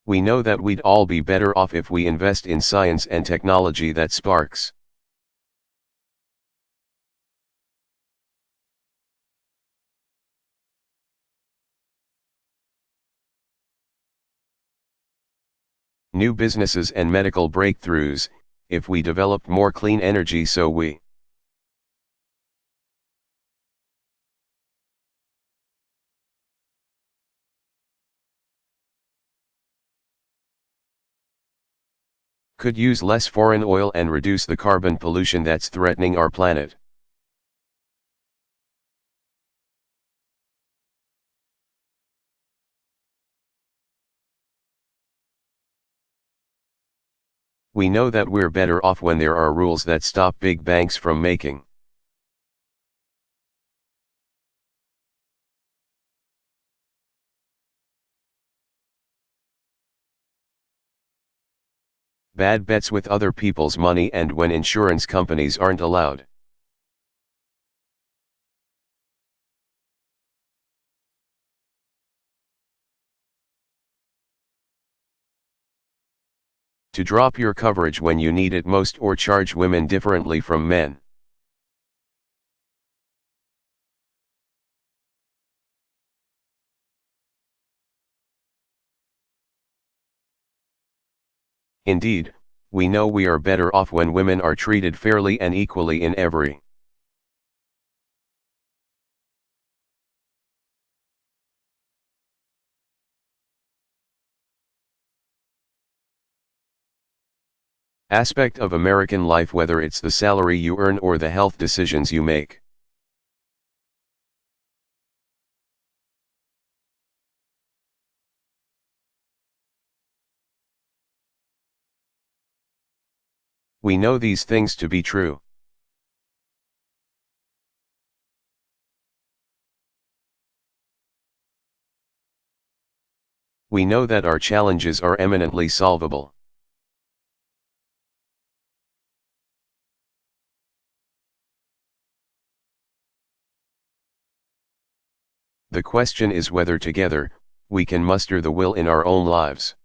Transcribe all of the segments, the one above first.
We know that we'd all be better off if we invest in science and technology that sparks new businesses and medical breakthroughs, if we developed more clean energy so we could use less foreign oil and reduce the carbon pollution that's threatening our planet. We know that we're better off when there are rules that stop big banks from making bad bets with other people's money and when insurance companies aren't allowed to drop your coverage when you need it most or charge women differently from men. Indeed, we know we are better off when women are treated fairly and equally in every aspect of American life, whether it's the salary you earn or the health decisions you make. We know these things to be true. We know that our challenges are eminently solvable. The question is whether together, we can muster the will in our own lives.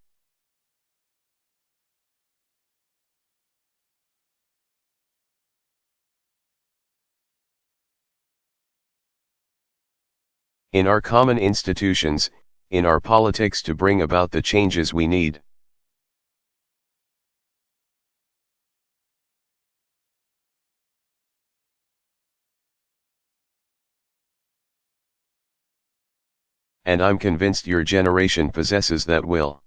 In our common institutions, in our politics to bring about the changes we need. And I'm convinced your generation possesses that will.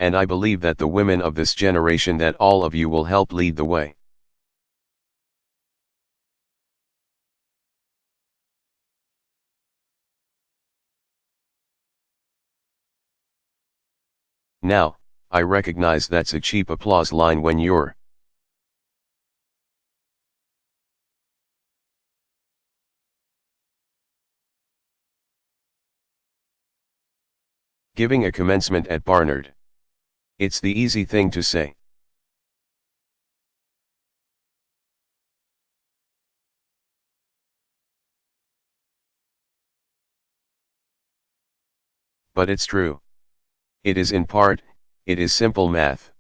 And I believe that the women of this generation, that all of you will help lead the way. Now, I recognize that's a cheap applause line when you're giving a commencement at Barnard. It's the easy thing to say. But it's true. It is in part, it is simple math.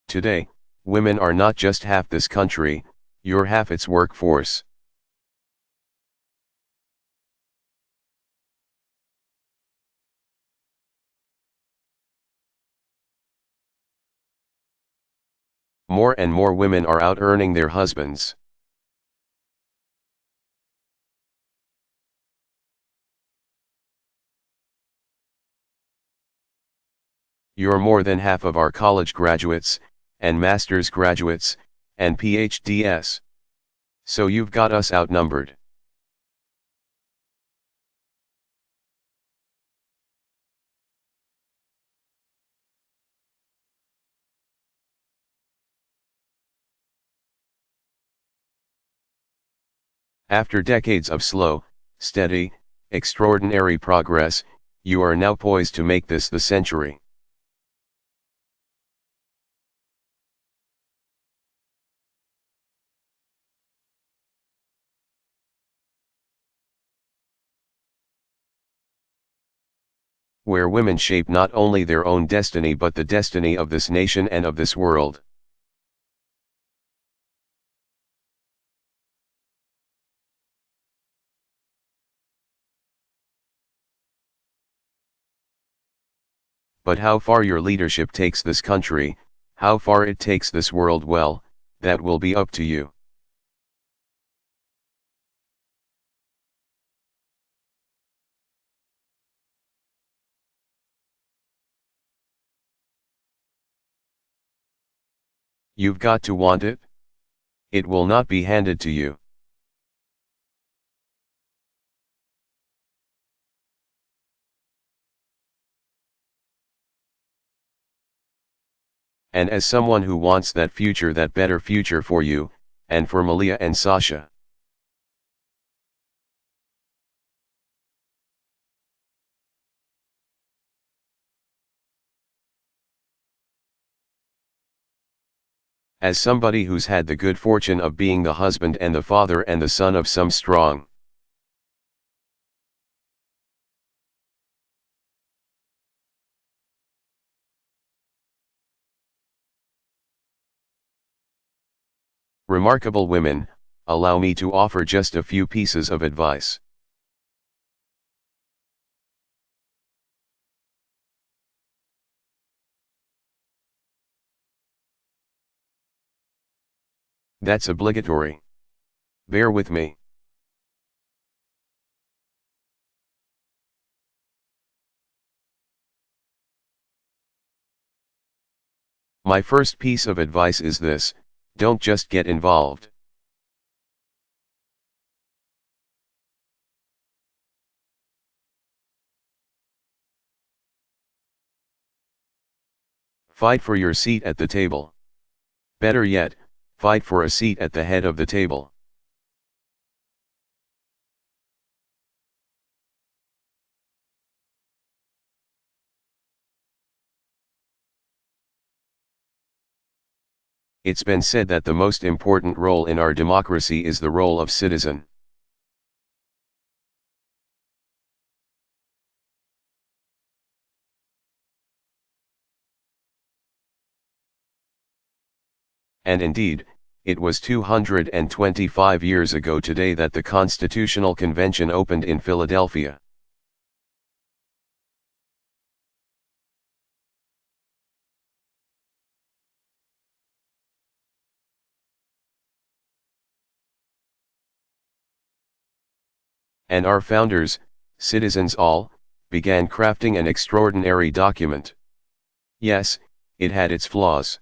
Today, women are not just half this country, you're half its workforce. More and more women are out earning their husbands. You're more than half of our college graduates, and master's graduates, and PhDs. So you've got us outnumbered. After decades of slow, steady, Extraordinary progress, you are now poised to make this the century. Where women shape not only their own destiny but the destiny of this nation and of this world. But how far your leadership takes this country, how far it takes this world, well, that will be up to you. You've got to want it. It will not be handed to you. And as someone who wants that future, that better future for you, and for Malia and Sasha. As somebody who's had the good fortune of being the husband and the father and the son of some strong, remarkable women, allow me to offer just a few pieces of advice. That's obligatory. Bear with me. My first piece of advice is this: don't just get involved. Fight for your seat at the table. Better yet, fight for a seat at the head of the table. It's been said that the most important role in our democracy is the role of citizen. And indeed, it was 225 years ago today that the Constitutional Convention opened in Philadelphia. And our founders, citizens all, began crafting an extraordinary document. Yes, it had its flaws.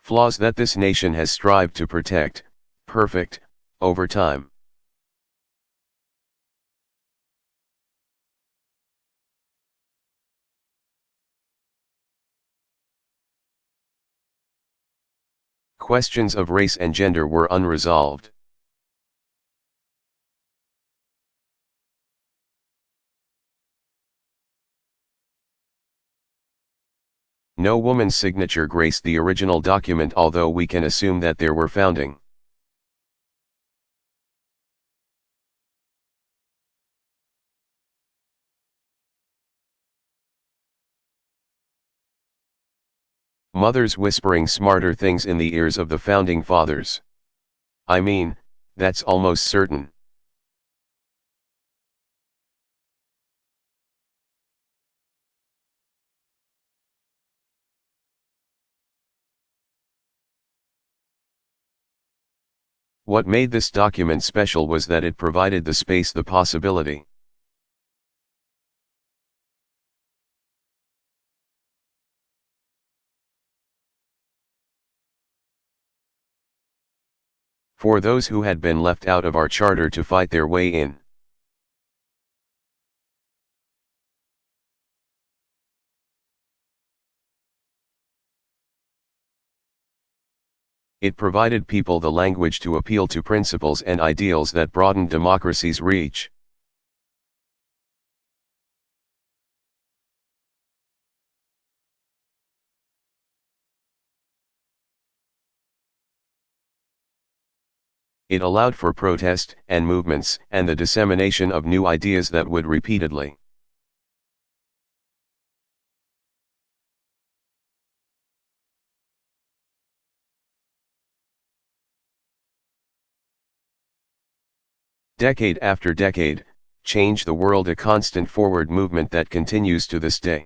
Flaws that this nation has strived to protect, perfect, over time. Questions of race and gender were unresolved. No woman's signature graced the original document, although we can assume that there were founding. Mothers whispering smarter things in the ears of the founding fathers. I mean, that's almost certain. What made this document special was that it provided the space, the possibility. For those who had been left out of our charter to fight their way in. It provided people the language to appeal to principles and ideals that broadened democracy's reach. It allowed for protest and movements and the dissemination of new ideas that would repeatedly decade after decade, change the world, a constant forward movement that continues to this day.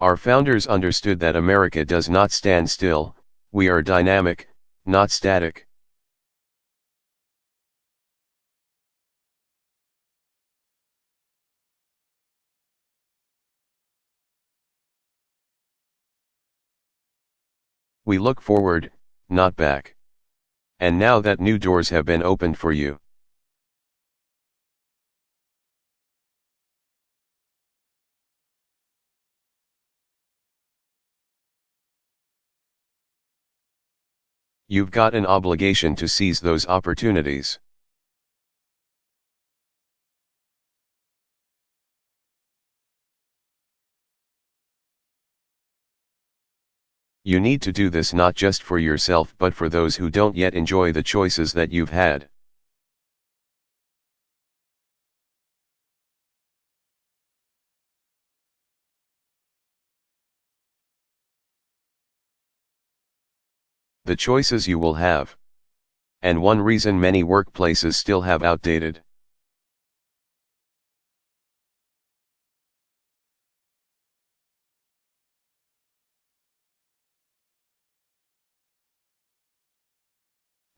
Our founders understood that America does not stand still, we are dynamic, not static. We look forward, not back. And now that new doors have been opened for you, you've got an obligation to seize those opportunities. You need to do this not just for yourself but for those who don't yet enjoy the choices that you've had. The choices you will have. And one reason many workplaces still have outdated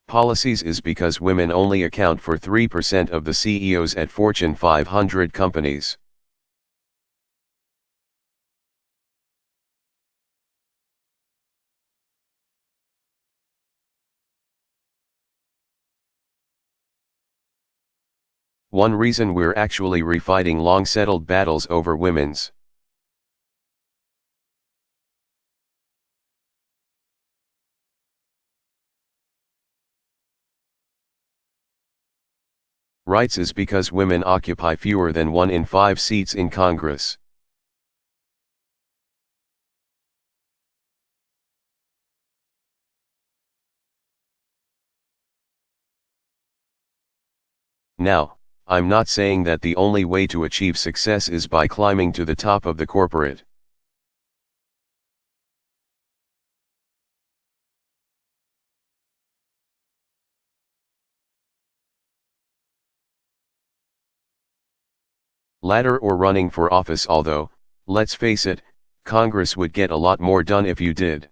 policies is because women only account for 3% of the CEOs at Fortune 500 companies. One reason we're actually refighting long-settled battles over women's rights is because women occupy fewer than 1 in 5 seats in Congress. Now, I'm not saying that the only way to achieve success is by climbing to the top of the corporate ladder or running for office, although, let's face it, Congress would get a lot more done if you did.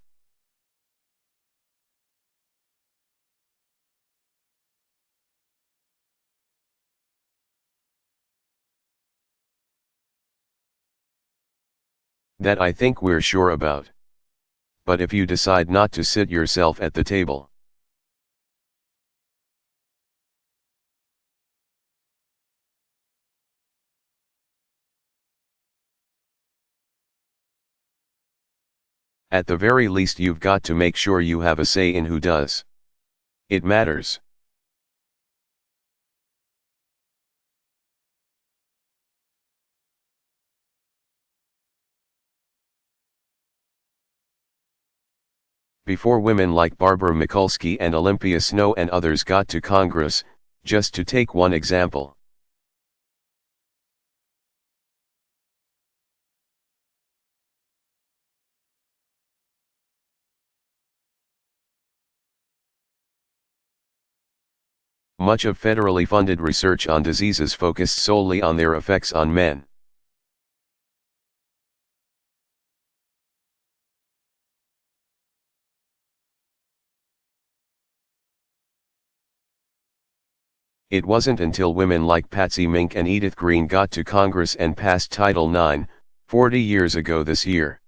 That I think we're sure about. But if you decide not to sit yourself at the table, at the very least you've got to make sure you have a say in who does. It matters. Before women like Barbara Mikulski and Olympia Snow and others got to Congress, just to take one example. Much of federally funded research on diseases focused solely on their effects on men. It wasn't until women like Patsy Mink and Edith Green got to Congress and passed Title IX, 40 years ago this year.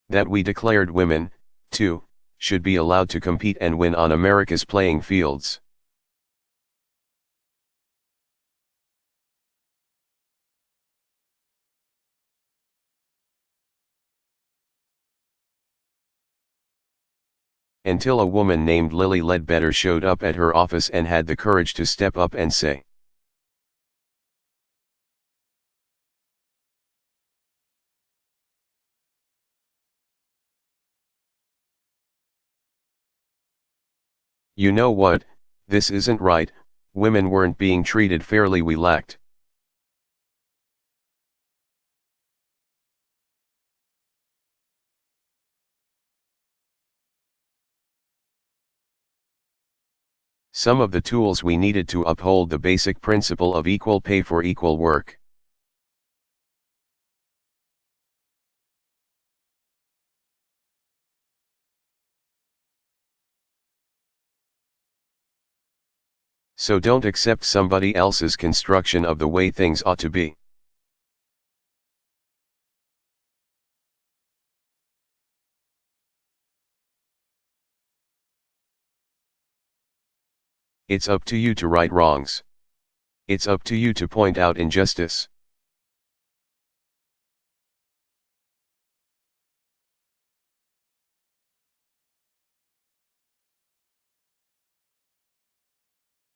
That we declared women, too, should be allowed to compete and win on America's playing fields. Until a woman named Lily Ledbetter showed up at her office and had the courage to step up and say, "You know what, this isn't right, women weren't being treated fairly, we lacked some of the tools we needed to uphold the basic principle of equal pay for equal work." So don't accept somebody else's construction of the way things ought to be. It's up to you to right wrongs. It's up to you to point out injustice.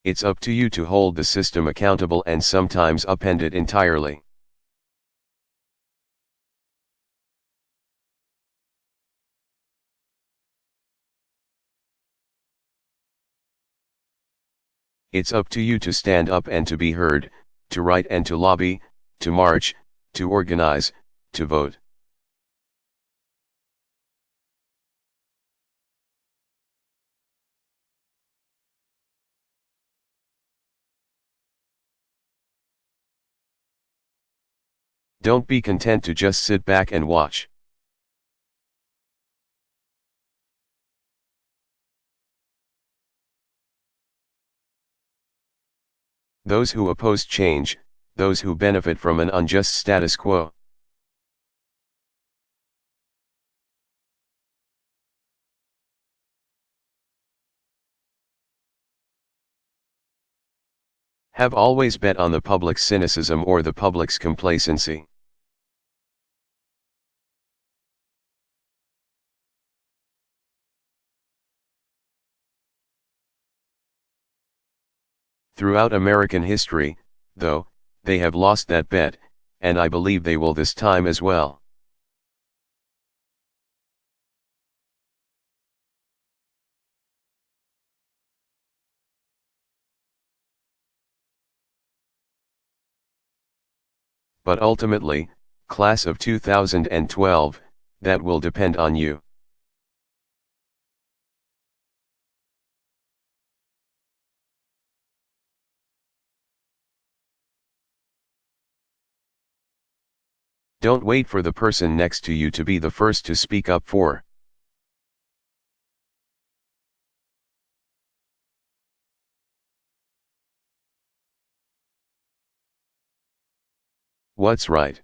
It's up to you to hold the system accountable and sometimes upend it entirely. It's up to you to stand up and to be heard, to write and to lobby, to march, to organize, to vote. Don't be content to just sit back and watch. Those who oppose change, those who benefit from an unjust status quo. Have always bet on the public's cynicism or the public's complacency. Throughout American history, though, they have lost that bet, and I believe they will this time as well. But ultimately, class of 2012, that will depend on you. Don't wait for the person next to you to be the first to speak up for what's right.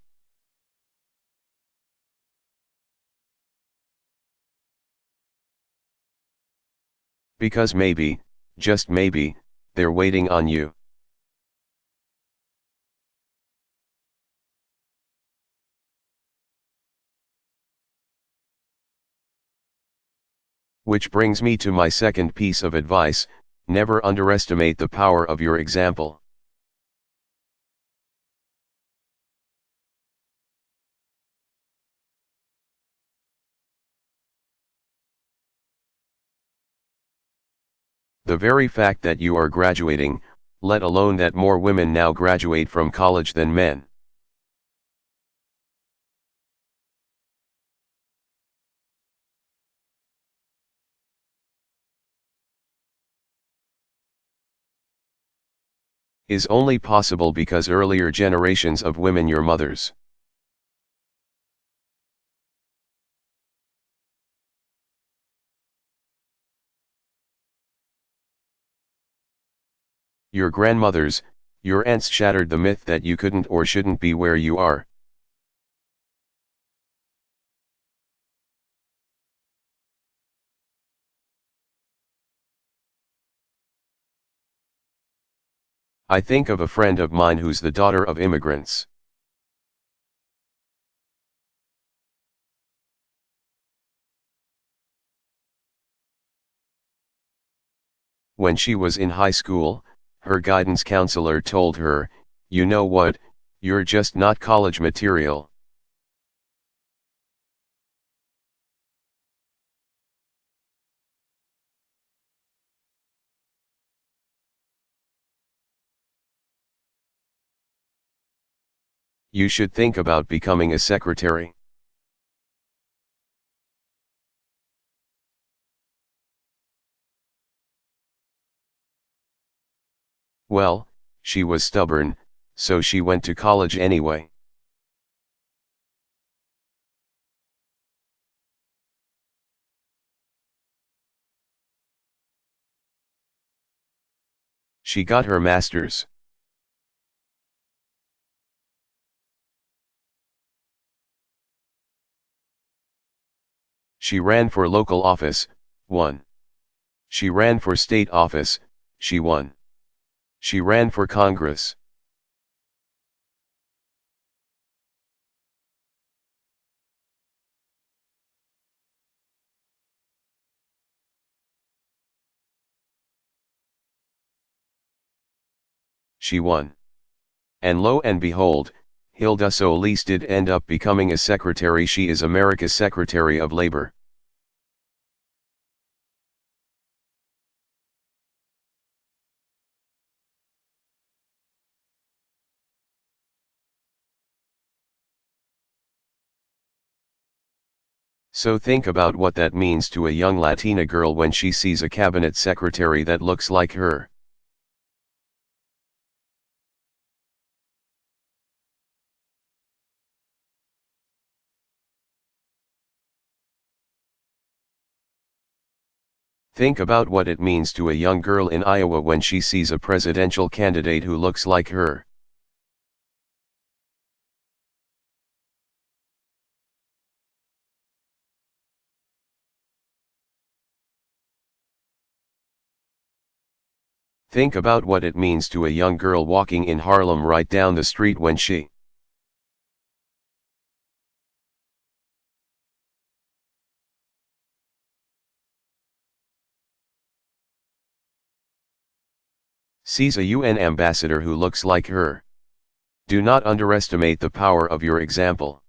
Because maybe, just maybe, they're waiting on you. Which brings me to my second piece of advice: never underestimate the power of your example. The very fact that you are graduating, let alone that more women now graduate from college than men, is only possible because earlier generations of women, your mothers, your grandmothers, your aunts shattered the myth that you couldn't or shouldn't be where you are. I think of a friend of mine who's the daughter of immigrants. When she was in high school, her guidance counselor told her, "You know what, you're just not college material." You should think about becoming a secretary. Well, she was stubborn, so she went to college anyway. She got her master's. She ran for local office, won. She ran for state office, she won. She ran for Congress. She won. And lo and behold, Hilda Solis did end up becoming a secretary. She is America's Secretary of Labor. So think about what that means to a young Latina girl when she sees a cabinet secretary that looks like her. Think about what it means to a young girl in Iowa when she sees a presidential candidate who looks like her. Think about what it means to a young girl walking in Harlem right down the street when she sees a UN ambassador who looks like her. Do not underestimate the power of your example.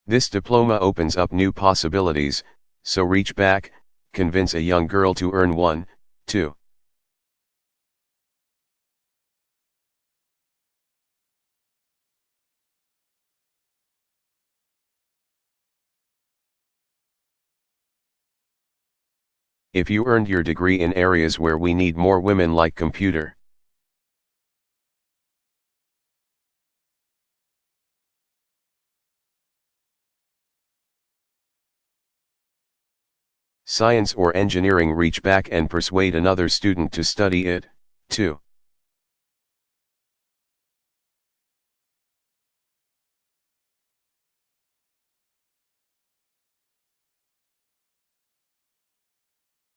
This diploma opens up new possibilities, so reach back, convince a young girl to earn one, two. If you earned your degree in areas where we need more women like computer science or engineering, reach back and persuade another student to study it, too.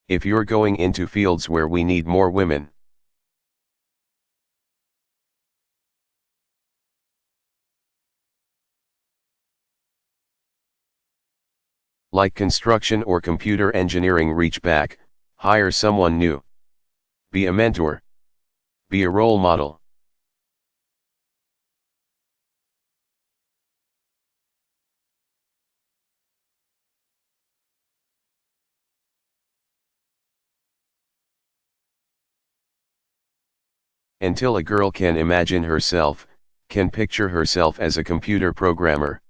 If you're going into fields where we need more women, like construction or computer engineering, reach back, hire someone new. Be a mentor. Be a role model. Until a girl can imagine herself, can picture herself as a computer programmer,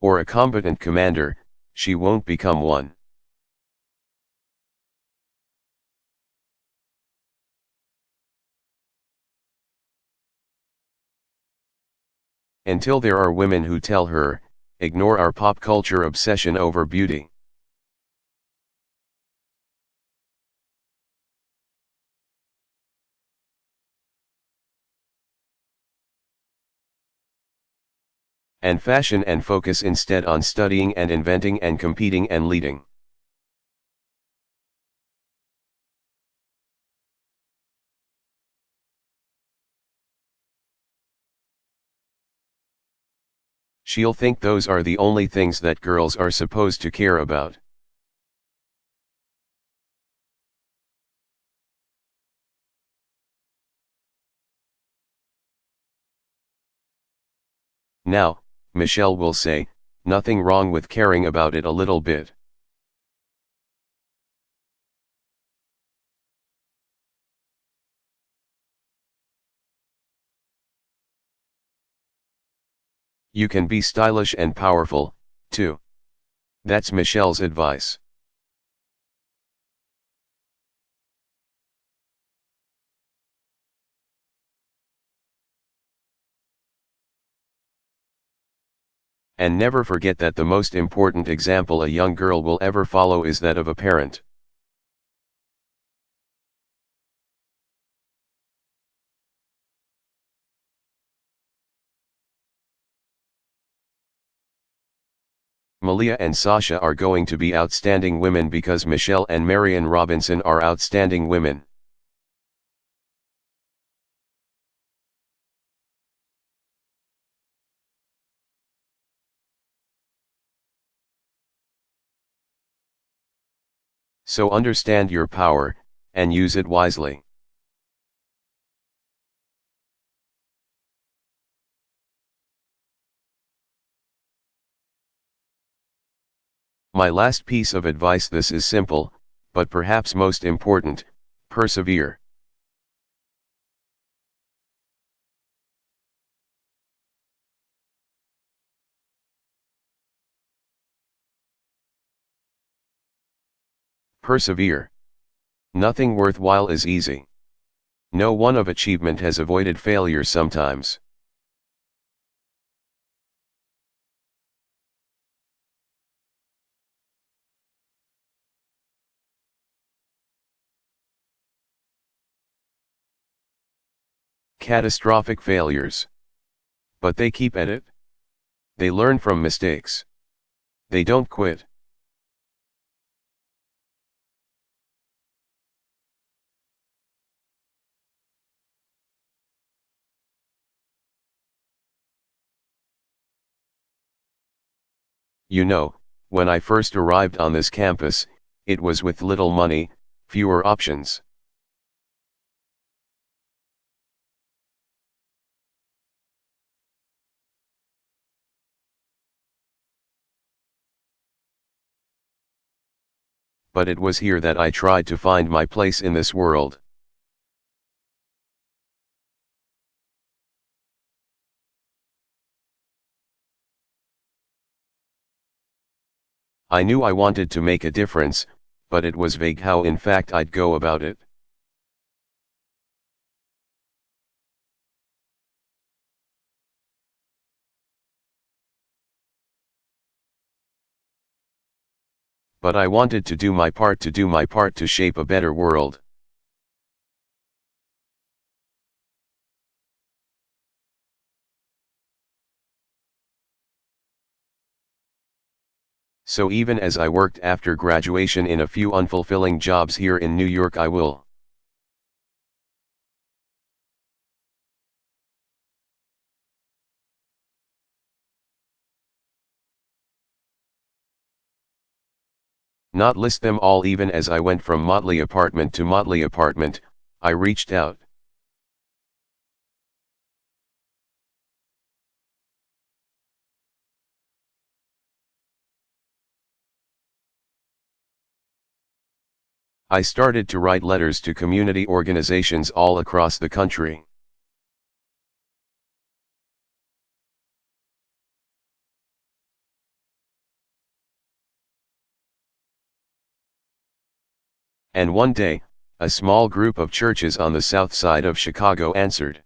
or a competent commander, she won't become one. Until there are women who tell her, ignore our pop culture obsession over beauty. And fashion and focus instead on studying and inventing and competing and leading. She'll think those are the only things that girls are supposed to care about. Now, Michelle will say, nothing wrong with caring about it a little bit. You can be stylish and powerful, too. That's Michelle's advice. And never forget that the most important example a young girl will ever follow is that of a parent. Malia and Sasha are going to be outstanding women because Michelle and Marian Robinson are outstanding women. So understand your power, and use it wisely. My last piece of advice, this is simple, but perhaps most important: persevere. Persevere. Nothing worthwhile is easy. No one of achievement has avoided failure sometimes. Catastrophic failures. But they keep at it. They learn from mistakes. They don't quit. You know, when I first arrived on this campus, it was with little money, fewer options. But it was here that I tried to find my place in this world. I knew I wanted to make a difference, but it was vague how in fact I'd go about it. But I wanted to do my part to shape a better world. So even as I worked after graduation in a few unfulfilling jobs here in New York, I will not list them all. Even as I went from motley apartment to motley apartment, I reached out. I started to write letters to community organizations all across the country. And one day, a small group of churches on the south side of Chicago answered.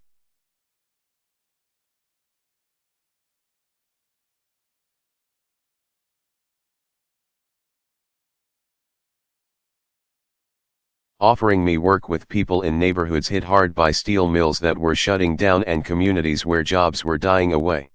offering me work with people in neighborhoods hit hard by steel mills that were shutting down and communities where jobs were dying away.